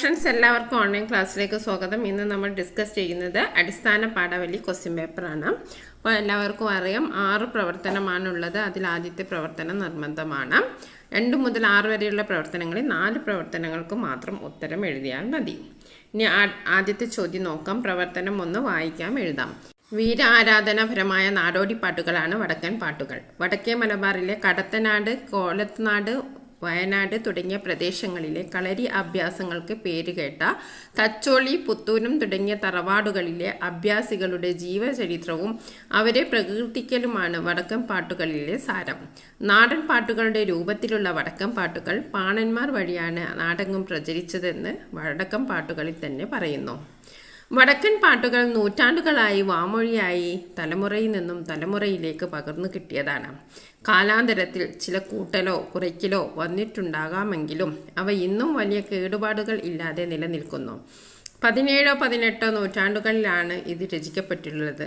Friends, എല്ലാവർക്കും online ക്ലാസ്സിലേക്ക് സ്വാഗതം. ഇന്ന് നമ്മൾ ഡിസ്കസ് ചെയ്യുന്നത് അടിസ്ഥാന പാഠാവലി ക്വസ്റ്റ്യൻ പേപ്പറാണ്. അപ്പോൾ എല്ലാവർക്കും അറിയാം 6 പ്രവർത്തനമാണുള്ളത്. അതിൽ ആദ്യത്തെ പ്രവർത്തനം നിർബന്ധമാണ്. 2 മുതൽ 6 വരെയുള്ള പ്രവർത്തനങ്ങളിൽ 4 പ്രവർത്തനങ്ങൾക്ക് മാത്രം ഉത്തരം എഴുതിയാൽ മതി. ഇനി ആദ്യത്തെ ചോദ്യം നോക്കാം. പ്രവർത്തനം 1 വായിക്കാം, എഴുതാം. വീര ആരാധനാപരമായ നാടോടി പാട്ടുകളാണ് വടക്കൻ പാട്ടുകൾ. വടക്കേ മലബാറിലെ കടത്തനാട്, കോലത്തുനാട്, വയനാട് തുടങ്ങിയ പ്രദേശങ്ങളിലെ കളരി അഭ്യാസങ്ങൾക്ക് പേരുകേട്ട തച്ചോളി, പുത്തൂരം തുടങ്ങിയ തറവാടുകളിലെ അഭ്യാസികളുടെ ജീവചരിത്രവും അവരെ പ്രകീർത്തിക്കലുമാണ് വടക്കൻ പാട്ടുകളിലെ സാരം. നാടൻ പാട്ടുകളുടെ രൂപത്തിലുള്ള വടക്കൻ പാട്ടുകൾ പാണന്മാർ വഴിയാണ് നാടെങ്ങും പ്രചരിച്ചതെന്ന് വടക്കൻ പാട്ടുകളിൽ തന്നെ പറയുന്നു. വടക്കൻ പാട്ടുകൾ നൂറ്റാണ്ടുകളായി വാമൊഴിയായി തലമുറയിൽ നിന്നും തലമുറയിലേക്ക് പകർന്നു കിട്ടിയതാണ്. കാലാന്തരത്തിൽ ചില കൂട്ടലോ കുറയ്ക്കലോ വന്നിട്ടുണ്ടാകാമെങ്കിലും അവ ഇന്നും വലിയ കേടുപാടുകൾ ഇല്ലാതെ നിലനിൽക്കുന്നു. 17 18 നൂറ്റാണ്ടുകളിലാണ് ഇത് രചിക്കപ്പെട്ടിട്ടുള്ളത്.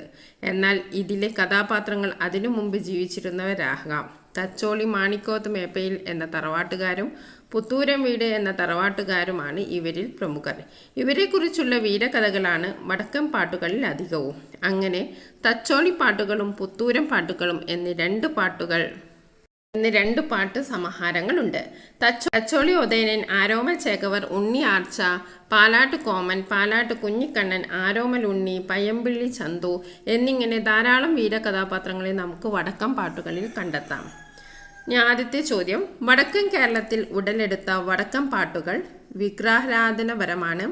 എന്നാൽ ഇതിലെ കഥാപാത്രങ്ങൾ അതിനു മുമ്പ് ജീവിച്ചിരുന്നവരാകാം. തച്ചോളി മാണിക്കോത്ത് മേപ്പയിൽ എന്ന തറവാട്ടുകാരും പുത്തൂരം വീട് എന്ന തറവാട്ടുകാരുമാണ് ഇവരിൽ പ്രമുഖർ. ഇവരെക്കുറിച്ചുള്ള വീരകഥകളാണ് വടക്കൻ പാട്ടുകളിൽ അധികവും. അങ്ങനെ തച്ചോളി പാട്ടുകളും പുത്തൂരം പാട്ടുകളും എന്നീ രണ്ട് പാട്ട് സമാഹാരങ്ങളുണ്ട്. തച്ചോളി ഉദയനൻ, ആരോമൽ ചേകവർ, ഉണ്ണി ആർച്ച, പാലാട്ട് കോമൻ, പാലാട്ട് കുഞ്ഞിക്കണ്ണൻ, ആരോമൽ ഉണ്ണി, പയ്യമ്പിള്ളി ചന്തു എന്നിങ്ങനെ ധാരാളം വീരകഥാപാത്രങ്ങളെ നമുക്ക് വടക്കൻ പാട്ടുകളിൽ കണ്ടെത്താം. ഇനി ആദ്യത്തെ ചോദ്യം. വടക്കൻ കേരളത്തിൽ ഉടലെടുത്ത വടക്കൻ പാട്ടുകൾ വിഗ്രഹാരാധനപരമാണ്,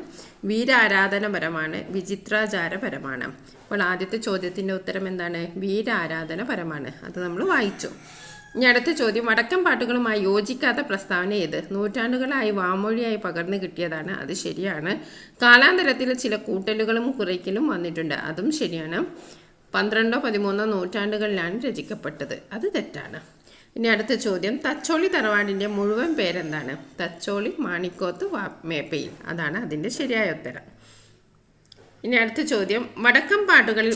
വീരാരാധനപരമാണ്, വിചിത്രാചാരപരമാണ്. അപ്പോൾ ആദ്യത്തെ ചോദ്യത്തിന്റെ ഉത്തരം എന്താണ്? വീരാരാധനപരമാണ്. അത് നമ്മൾ വായിച്ചു. ഇനി അടുത്ത ചോദ്യം. വടക്കൻ പാട്ടുകളുമായി യോജിക്കാത്ത പ്രസ്താവന ഏത്? നൂറ്റാണ്ടുകളായി വാമൊഴിയായി പകർന്നു കിട്ടിയതാണ്. അത് ശരിയാണ്. കാലാന്തരത്തിൽ ചില കൂട്ടലുകളും കുറയ്ക്കലും വന്നിട്ടുണ്ട്. അതും ശരിയാണ്. 12 13 നൂറ്റാണ്ടുകളിലാണ് രചിക്കപ്പെട്ടത്. അത് തെറ്റാണ്. ഇനി അടുത്ത ചോദ്യം. തച്ചോളി തറവാടിന്റെ മുഴുവൻ പേരെന്താണ്? തച്ചോളി മാണിക്കോത്ത് മേപ്പയിൽ. അതാണ് അതിന്റെ ശരിയായ ഉത്തരം. ഇനി അടുത്ത ചോദ്യം. വടക്കൻ പാട്ടുകളിൽ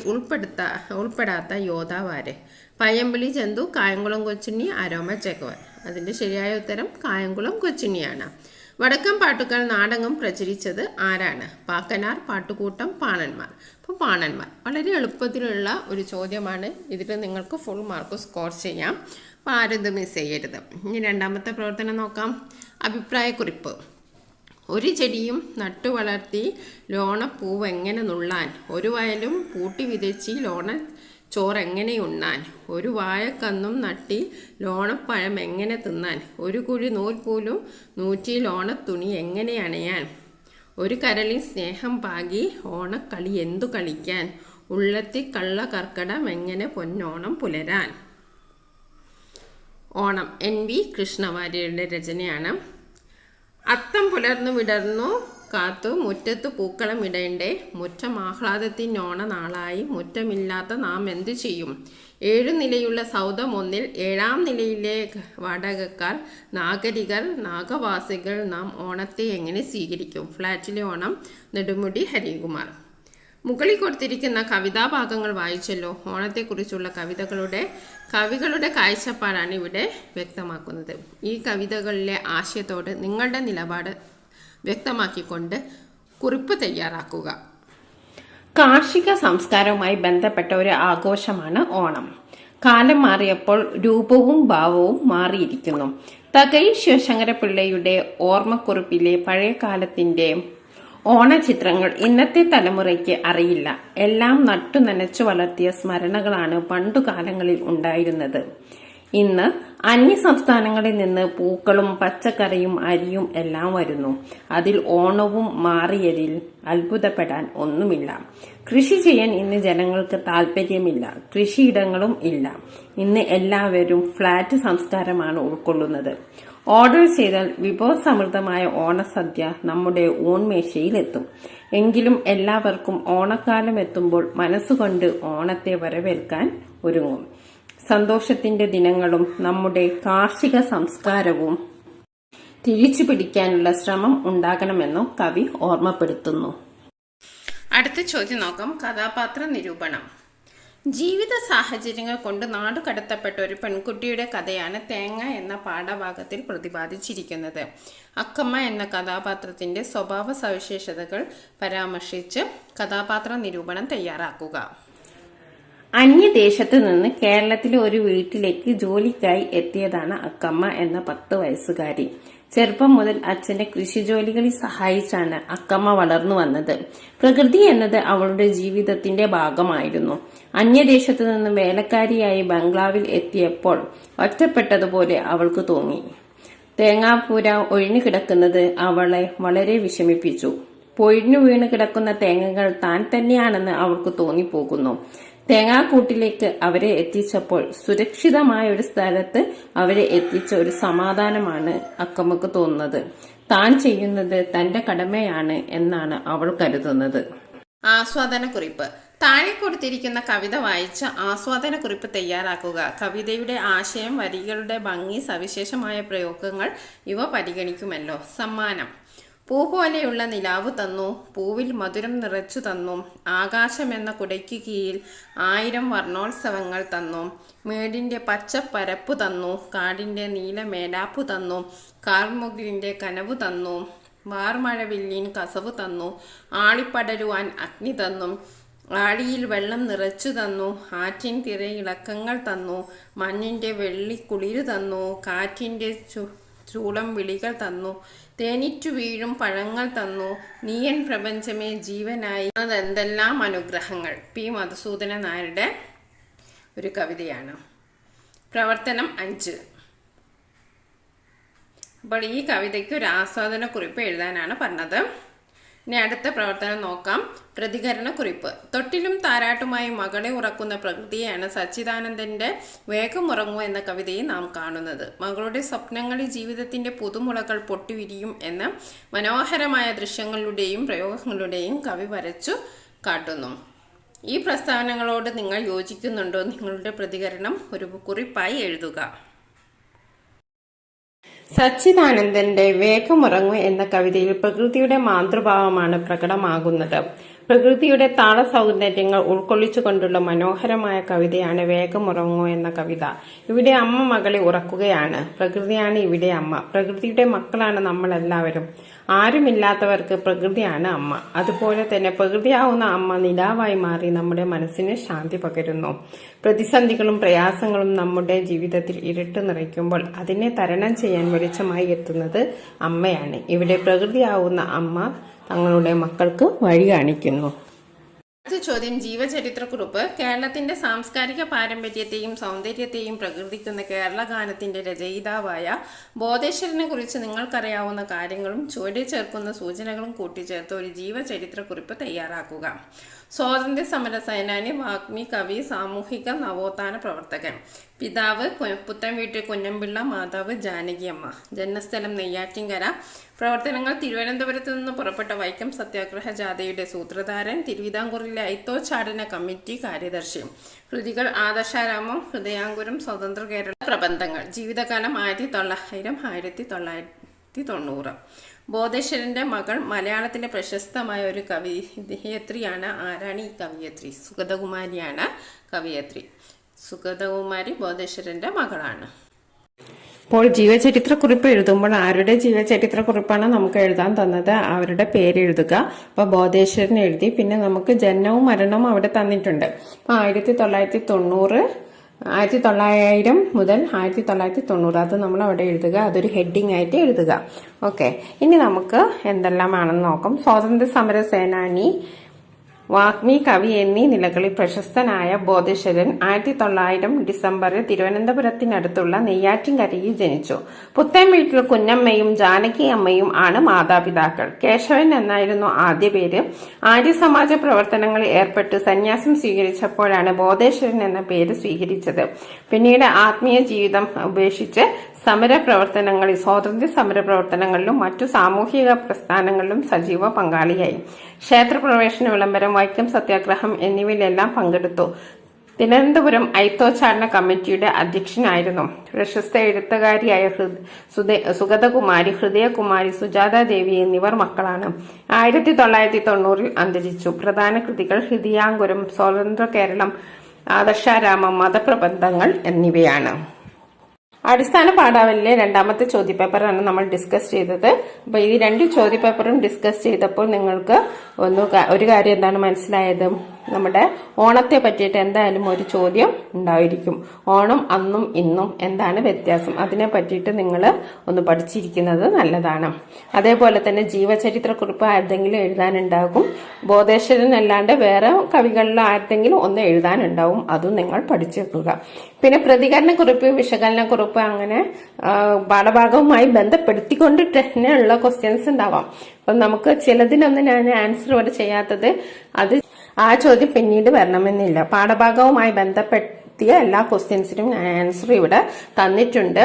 ഉൾപ്പെടാത്ത യോദ്ധാവാര്? പയ്യമ്പിളി ചന്തു, കായംകുളം കൊച്ചുണ്ണി, ആരോമൽ ചേകവർ. അതിന്റെ ശരിയായ ഉത്തരം കായംകുളം കൊച്ചുണ്ണിയാണ്. വടക്കൻ പാട്ടുകൾ നാടെങ്ങും പ്രചരിച്ചത് ആരാണ്? പാക്കനാർ, പാട്ടുകൂട്ടം, പാണന്മാർ. അപ്പോൾ പാണന്മാർ വളരെ എളുപ്പത്തിലുള്ള ഒരു ചോദ്യമാണ്. ഇതിൽ നിങ്ങൾക്ക് ഫുൾ മാർക്ക് സ്കോർ ചെയ്യാം. അപ്പോൾ ആരും ഇത് മിസ് ചെയ്യരുത്. ഇനി രണ്ടാമത്തെ പ്രവർത്തനം നോക്കാം. അഭിപ്രായക്കുറിപ്പ്. ഒരു ചെടിയും നട്ടു വളർത്തി ലോണപ്പൂവ് എങ്ങനെ നുള്ളാൻ? ഒരു വയലും പൂട്ടി വിതച്ചി ലോണ ചോറെങ്ങനെ ഉണ്ണാൻ? ഒരു വാഴക്കന്നും നട്ടി ലോണപ്പഴം എങ്ങനെ തിന്നാൻ? ഒരു കുഴി നൂൽ പോലും നൂറ്റി ലോണത്തുണി എങ്ങനെ അണയാൻ? ഒരു കരളിൽ സ്നേഹം പാകി ഓണക്കളി എന്തു കളിക്കാൻ? ഉള്ളത്തി കള്ള കർക്കടം എങ്ങനെ പൊന്നോണം പുലരാൻ? ഓണം NV കൃഷ്ണവാര്യരുടെ രചനയാണ്. അത്തം പുലർന്നു വിടർന്നു കാത്തു മുറ്റത്ത് പൂക്കളം ഇടേണ്ടേ, മുറ്റം ആഹ്ലാദത്തിനോണ നാളായി മുറ്റമില്ലാത്ത നാം എന്തു ചെയ്യും? 7 നിലയുള്ള സൗധം ഒന്നിൽ 7ാം നിലയിലെ വാടകക്കാർ നാഗരികർ നാഗവാസികൾ നാം ഓണത്തെ എങ്ങനെ സ്വീകരിക്കും? ഫ്ലാറ്റിലെ ഓണം, നെടുമുടി ഹരികുമാർ. മുകളിൽ കൊടുത്തിരിക്കുന്ന കവിതാഭാഗങ്ങൾ വായിച്ചല്ലോ. ഓണത്തെക്കുറിച്ചുള്ള കവികളുടെ കാഴ്ചപ്പാടാണ് ഇവിടെ വ്യക്തമാക്കുന്നത്. ഈ കവിതകളിലെ ആശയത്തോട് നിങ്ങളുടെ നിലപാട് വ്യക്തമാക്കിക്കൊണ്ട് കുറിപ്പ് തയ്യാറാക്കുക. കാർഷിക സംസ്കാരവുമായി ബന്ധപ്പെട്ട ഒരു ആഘോഷമാണ് ഓണം. കാലം മാറിയപ്പോൾ രൂപവും ഭാവവും മാറിയിരിക്കുന്നു. തകഴി ശിവശങ്കരപിള്ളയുടെ ഓർമ്മക്കുറിപ്പിലെ പഴയ കാലത്തിന്റെ ഓണചിത്രങ്ങൾ ഇന്നത്തെ തലമുറയ്ക്ക് അറിയില്ല. എല്ലാം നട്ടു നനച്ചു വളർത്തിയ സ്മരണകളാണ് പണ്ടുകാലങ്ങളിൽ ഉണ്ടായിരുന്നത്. ഇന്ന് അന്യ സംസ്ഥാനങ്ങളിൽ നിന്ന് പൂക്കളും പച്ചക്കറിയും അരിയും എല്ലാം വരുന്നു. അതിൽ ഓണവും മാറിയതിൽ അത്ഭുതപ്പെടാൻ ഒന്നുമില്ല. കൃഷി ചെയ്യാൻ ഇന്ന് ജനങ്ങൾക്ക് താല്പര്യമില്ല. കൃഷിയിടങ്ങളും ഇല്ല. ഇന്ന് എല്ലാവരും ഫ്ലാറ്റ് സംസ്കാരമാണ് ഉൾക്കൊള്ളുന്നത്. ഓർഡർ ചെയ്താൽ വിഭവസമൃദ്ധമായ ഓണസദ്യ നമ്മുടെ ഊൺമേശയിലെത്തും. എങ്കിലും എല്ലാവർക്കും ഓണക്കാലം എത്തുമ്പോൾ മനസ്സുകൊണ്ട് ഓണത്തെ വരവേൽക്കാൻ ഒരുങ്ങും. സന്തോഷത്തിന്റെ ദിനങ്ങളും നമ്മുടെ കാർഷിക സംസ്കാരവും തിരിച്ചു പിടിക്കാനുള്ള ശ്രമം ഉണ്ടാകണമെന്നും കവി ഓർമ്മപ്പെടുത്തുന്നു. അടുത്ത ചോദ്യം നോക്കാം. കഥാപാത്ര നിരൂപണം. ജീവിത സാഹചര്യങ്ങൾ കൊണ്ട് നാടുകടത്തപ്പെട്ട ഒരു പെൺകുട്ടിയുടെ കഥയാണ് തേങ്ങ എന്ന പാഠഭാഗത്തിൽ പ്രതിപാദിച്ചിരിക്കുന്നത്. അക്കമ്മ എന്ന കഥാപാത്രത്തിന്റെ സ്വഭാവ സവിശേഷതകൾ പരാമർശിച്ച് കഥാപാത്ര നിരൂപണം തയ്യാറാക്കുക. അന്യദേശത്ത് നിന്ന് കേരളത്തിലെ ഒരു വീട്ടിലേക്ക് ജോലിക്കായി എത്തിയതാണ് അക്കമ്മ എന്ന 10 വയസ്സുകാരി. ചെറുപ്പം മുതൽ അച്ഛന്റെ കൃഷിജോലികളിൽ സഹായിച്ചാണ് അക്കമ്മ വളർന്നു വന്നത്. പ്രകൃതി എന്നത് അവളുടെ ജീവിതത്തിന്റെ ഭാഗമായിരുന്നു. അന്യദേശത്തു നിന്ന് വേലക്കാരിയായി ബംഗ്ലാവിൽ എത്തിയപ്പോൾ ഒറ്റപ്പെട്ടതുപോലെ അവൾക്ക് തോന്നി. തേങ്ങാപ്പൂര ഒഴിഞ്ഞു കിടക്കുന്നത് അവളെ വളരെ വിഷമിപ്പിച്ചു. പൊഴിഞ്ഞു വീണ് കിടക്കുന്ന തേങ്ങകൾ താൻ തന്നെയാണെന്ന് അവൾക്ക് തോന്നിപ്പോകുന്നു. തേങ്ങാക്കൂട്ടിലേക്ക് അവരെ എത്തിച്ചപ്പോൾ സുരക്ഷിതമായ ഒരു സ്ഥലത്ത് അവരെ എത്തിച്ച ഒരു സമാധാനമാണ് അക്കമ്മക്ക് തോന്നുന്നത്. താൻ ചെയ്യുന്നത് തന്റെ കടമയാണ് എന്നാണ് അവൾ കരുതുന്നത്. ആസ്വാദനക്കുറിപ്പ്. താഴെ കൊടുത്തിരിക്കുന്ന കവിത വായിച്ച് ആസ്വാദനക്കുറിപ്പ് തയ്യാറാക്കുക. കവിതയുടെ ആശയം, വരികളുടെ ഭംഗി, സവിശേഷമായ പ്രയോഗങ്ങൾ ഇവ പരിഗണിക്കുമല്ലോ. സമ്മാനം: പൂ പോലെയുള്ള നിലാവ് തന്നു, പൂവിൽ മധുരം നിറച്ചു തന്നു, ആകാശമെന്ന കുടയ്ക്ക് കീഴിൽ 1000 വർണ്ണോത്സവങ്ങൾ തന്നു, മേടിന്റെ പച്ചപ്പരപ്പു തന്നു, കാടിന്റെ നീല മേലാപ്പു തന്നു, കാർമുകിലിന്റെ കനവു തന്നു, വാർമഴവില്ലിൻ കസവു തന്നു, ആളിപ്പടരുവാൻ അഗ്നി തന്നു, ആഴിയിൽ വെള്ളം നിറച്ചു തന്നു, ആറ്റിൻ തിരയിളക്കങ്ങൾ തന്നു, മഞ്ഞിന്റെ വെള്ളിക്കുളിരു തന്നു, കാറ്റിന്റെ ചൂളം വിളികൾ തന്നു, തേനിറ്റു വീഴും പഴങ്ങൾ തന്നു, നീയൻ പ്രപഞ്ചമേ ജീവനായി. അതെന്തെല്ലാം അനുഗ്രഹങ്ങൾ. പി മധുസൂദനൻ നായരുടെ ഒരു കവിതയാണ്. പ്രവർത്തനം 5. അപ്പോൾ ഈ കവിതയ്ക്ക് ഒരു ആസ്വാദനക്കുറിപ്പ് എഴുതാനാണ് പറഞ്ഞത്. ഇനി അടുത്ത പ്രവർത്തനം നോക്കാം. പ്രതികരണക്കുറിപ്പ്. തൊട്ടിലും താരാട്ടുമായി മകളെ ഉറക്കുന്ന പ്രകൃതിയെയാണ് സച്ചിദാനന്ദന്റെ വേഗമുറങ്ങൂ എന്ന കവിതയിൽ നാം കാണുന്നത്. മകളുടെ സ്വപ്നങ്ങളിൽ ജീവിതത്തിന്റെ പുതുമുളകൾ പൊട്ടിവിരിയും എന്ന മനോഹരമായ ദൃശ്യങ്ങളുടെയും പ്രയോഗങ്ങളുടെയും കവി വരച്ചു കാട്ടുന്നു. ഈ പ്രസ്താവനകളോട് നിങ്ങൾ യോജിക്കുന്നുണ്ടോ? നിങ്ങളുടെ പ്രതികരണം ഒരു കുറിപ്പായി എഴുതുക. സച്ചിദാനന്ദന്റെ വേഗമുറങ്ങു എന്ന കവിതയിൽ പ്രകൃതിയുടെ മാതൃഭാവമാണ് പ്രകടമാകുന്നത്. പ്രകൃതിയുടെ താള സൗന്ദര്യങ്ങൾ ഉൾക്കൊള്ളിച്ചുകൊണ്ടുള്ള മനോഹരമായ കവിതയാണ് വേഗമുറങ്ങു എന്ന കവിത. ഇവിടെ അമ്മ മകളെ ഉറക്കുകയാണ്. പ്രകൃതിയാണ് ഇവിടെ അമ്മ. പ്രകൃതിയുടെ മക്കളാണ് നമ്മളെല്ലാവരും. ആരുമില്ലാത്തവർക്ക് പ്രകൃതിയാണ് അമ്മ. അതുപോലെ തന്നെ പ്രകൃതിയാവുന്ന അമ്മ നിലാവായി മാറി നമ്മുടെ മനസ്സിന് ശാന്തി പകരുന്നു. പ്രതിസന്ധികളും പ്രയാസങ്ങളും നമ്മുടെ ജീവിതത്തിൽ ഇരുട്ട് നിറയ്ക്കുമ്പോൾ അതിനെ തരണം ചെയ്യാൻ വെളിച്ചമായി എത്തുന്നത് അമ്മയാണ്. ഇവിടെ പ്രകൃതിയാവുന്ന അമ്മ തങ്ങളുടെ മക്കൾക്ക് വഴി കാണിക്കുന്നു. അടുത്ത ചോദ്യം, ജീവചരിത്രക്കുറിപ്പ്. കേരളത്തിന്റെ സാംസ്കാരിക പാരമ്പര്യത്തെയും സൗന്ദര്യത്തെയും പ്രകീർത്തിക്കുന്ന കേരള ഗാനത്തിന്റെ രചയിതാവായ ബോധേശ്വരനെ കുറിച്ച് നിങ്ങൾക്കറിയാവുന്ന കാര്യങ്ങളും ചുവടെ ചേർക്കുന്ന സൂചനകളും കൂട്ടിച്ചേർത്ത് ഒരു ജീവചരിത്രക്കുറിപ്പ് തയ്യാറാക്കുക. സ്വാതന്ത്ര്യ സമര സേനാനി, വാഗ്മി, കവി, സാമൂഹിക നവോത്ഥാന പ്രവർത്തകൻ. പിതാവ് പുത്തൻവീട്ടിൽ കുഞ്ഞമ്പിള്ള, മാതാവ് ജാനകിയമ്മ. ജന്മസ്ഥലം നെയ്യാറ്റിൻകര. പ്രവർത്തനങ്ങൾ: തിരുവനന്തപുരത്ത് നിന്ന് പുറപ്പെട്ട വൈക്കം സത്യാഗ്രഹ ജാഥയുടെ സൂത്രധാരൻ, തിരുവിതാംകൂറിലെ ഐത്തോച്ചാടന കമ്മിറ്റി കാര്യദർശി. കൃതികൾ: ആദർശാരാമം, ഹൃദയാങ്കുരം, സ്വതന്ത്ര കേരള. പ്രബന്ധങ്ങൾ: ജീവിതകാലം 1900-1990. ബോധേശ്വരന്റെ മകൾ മലയാളത്തിലെ പ്രശസ്തമായ ഒരു കവിയത്രിയാണ്. ആരാണ് ഈ കവിയത്രി? സുഗതകുമാരിയാണ് കവിയത്രി. സുഗതകുമാരി ബോധേശ്വരന്റെ മകളാണ്. ഇപ്പോൾ ജീവചരിത്രക്കുറിപ്പ് എഴുതുമ്പോൾ ആരുടെ ജീവചരിത്രക്കുറിപ്പാണ് നമുക്ക് എഴുതാൻ തന്നത്? അവരുടെ പേര് എഴുതുക. അപ്പൊ ബോധേശ്വരൻ എഴുതി. പിന്നെ നമുക്ക് ജനനവും മരണവും അവിടെ തന്നിട്ടുണ്ട്. അപ്പൊ 1900 മുതൽ 1990 അത് നമ്മൾ അവിടെ എഴുതുക. അതൊരു ഹെഡിങ് ആയിട്ട് എഴുതുക. ഓക്കെ, ഇനി നമുക്ക് എന്തെല്ലാമാണെന്ന് നോക്കാം. സ്വാതന്ത്ര്യ സമര സേനാനി, വാഗ്മി, കവി എന്നീ നിലകളിൽ പ്രശസ്തനായ ബോധേശ്വരൻ 1900 ഡിസംബറിൽ തിരുവനന്തപുരത്തിനടുത്തുള്ള നെയ്യാറ്റിൻകരയിൽ ജനിച്ചു. പുത്തൻവീട്ടിൽ കുഞ്ഞമ്മയും ജാനകി അമ്മയും ആണ് മാതാപിതാക്കൾ. കേശവൻ എന്നായിരുന്നു ആദ്യ പേര്. ആര്യസമാജ പ്രവർത്തനങ്ങളിൽ ഏർപ്പെട്ട് സന്യാസം സ്വീകരിച്ചപ്പോഴാണ് ബോധേശ്വരൻ എന്ന പേര് സ്വീകരിച്ചത്. പിന്നീട് ആത്മീയ ജീവിതം ഉപേക്ഷിച്ച് സ്വാതന്ത്ര്യ സമര പ്രവർത്തനങ്ങളിലും മറ്റു സാമൂഹിക പ്രസ്ഥാനങ്ങളിലും സജീവ പങ്കാളിയായി. ക്ഷേത്രപ്രവേശന വിളംബരം, വൈക്കം സത്യാഗ്രഹം എന്നിവയിലെല്ലാം പങ്കെടുത്തു. തിരുവനന്തപുരം ഐത്തോച്ചാടന കമ്മിറ്റിയുടെ അധ്യക്ഷനായിരുന്നു. പ്രശസ്ത എഴുത്തുകാരിയായ സുഗതകുമാരി, ഹൃദയകുമാരി, സുജാത ദേവി എന്നിവർ മക്കളാണ്. 1990 അന്തരിച്ചു. പ്രധാന കൃതികൾ: ഹൃദയാങ്കുരം, സ്വതന്ത്ര കേരളം, ആദർശാരാമം, മതപ്രബന്ധങ്ങൾ എന്നിവയാണ്. അടിസ്ഥാന പാഠാവലിയിലെ രണ്ടാമത്തെ ചോദ്യപേപ്പറാണ് നമ്മൾ ഡിസ്കസ് ചെയ്തത്. അപ്പൊ ഈ രണ്ട് ചോദ്യപേപ്പറും ഡിസ്കസ് ചെയ്തപ്പോൾ നിങ്ങൾക്ക് ഒരു കാര്യം എന്താണ് മനസ്സിലായത്? നമ്മുടെ ഓണത്തെ പറ്റിയിട്ട് എന്തായാലും ഒരു ചോദ്യം ഉണ്ടായിരിക്കും. ഓണം അന്നും ഇന്നും എന്താണ് വ്യത്യാസം, അതിനെ പറ്റിയിട്ട് നിങ്ങൾ ഒന്ന് പഠിച്ചിരിക്കുന്നത് നല്ലതാണ്. അതേപോലെ തന്നെ ജീവചരിത്രക്കുറിപ്പ് ആരുടെങ്കിലും എഴുതാനുണ്ടാകും. ബോധേശ്വരനല്ലാണ്ട് വേറെ കവികളിൽ ആരുടെങ്കിലും ഒന്ന് എഴുതാനുണ്ടാവും, അതും നിങ്ങൾ പഠിച്ചു വെക്കുക. പിന്നെ പ്രതികരണക്കുറിപ്പ്, വിശകലനക്കുറിപ്പ്, അങ്ങനെ പാഠഭാഗവുമായി ബന്ധപ്പെടുത്തിക്കൊണ്ട് തന്നെയുള്ള ക്വസ്റ്റ്യൻസ് ഉണ്ടാവാം. അപ്പം നമുക്ക് ചിലതിനൊന്നും ഞാൻ ആൻസർ ഇവിടെ ചെയ്യാത്തത്, അത് ആ ചോദ്യം പിന്നീട് വരണമെന്നില്ല. പാഠഭാഗവുമായി ബന്ധപ്പെടുത്തിയ എല്ലാ ക്വസ്റ്റ്യൻസിനും ഞാൻ ആൻസർ ഇവിടെ തന്നിട്ടുണ്ട്.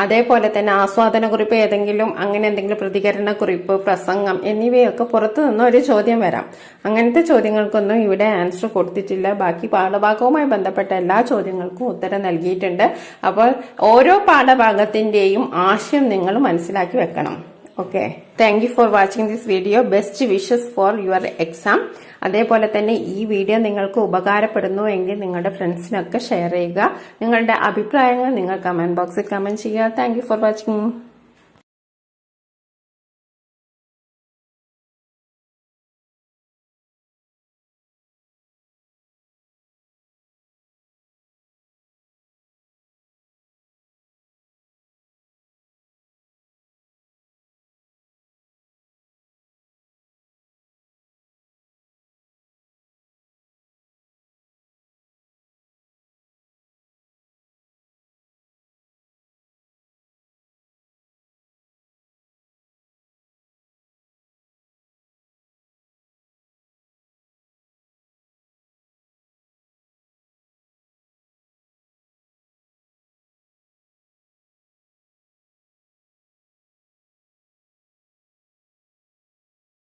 അതേപോലെ തന്നെ ആസ്വാദനക്കുറിപ്പ് ഏതെങ്കിലും അങ്ങനെ എന്തെങ്കിലും പ്രതികരണക്കുറിപ്പ്, പ്രസംഗം എന്നിവയൊക്കെ പുറത്തു നിന്ന് ഒരു ചോദ്യം വരാം. അങ്ങനത്തെ ചോദ്യങ്ങൾക്കൊന്നും ഇവിടെ ആൻസർ കൊടുത്തിട്ടില്ല. ബാക്കി പാഠഭാഗവുമായി ബന്ധപ്പെട്ട എല്ലാ ചോദ്യങ്ങൾക്കും ഉത്തരം നൽകിയിട്ടുണ്ട്. അപ്പോൾ ഓരോ പാഠഭാഗത്തിന്റെയും ആശയം നിങ്ങൾ മനസ്സിലാക്കി വെക്കണം. Okay, thank you for watching this video. Best wishes for your exam. അതേപോലെ തന്നെ ഈ വീഡിയോ നിങ്ങൾക്ക് ഉപകാരപ്പെടുന്നു എങ്കിൽ നിങ്ങളുടെ ഫ്രണ്ട്സിനൊക്കെ ഷെയർ ചെയ്യുക. നിങ്ങളുടെ അഭിപ്രായങ്ങൾ നിങ്ങൾ കമന്റ് ബോക്സിൽ കമന്റ് ചെയ്യുക. Thank you for watching.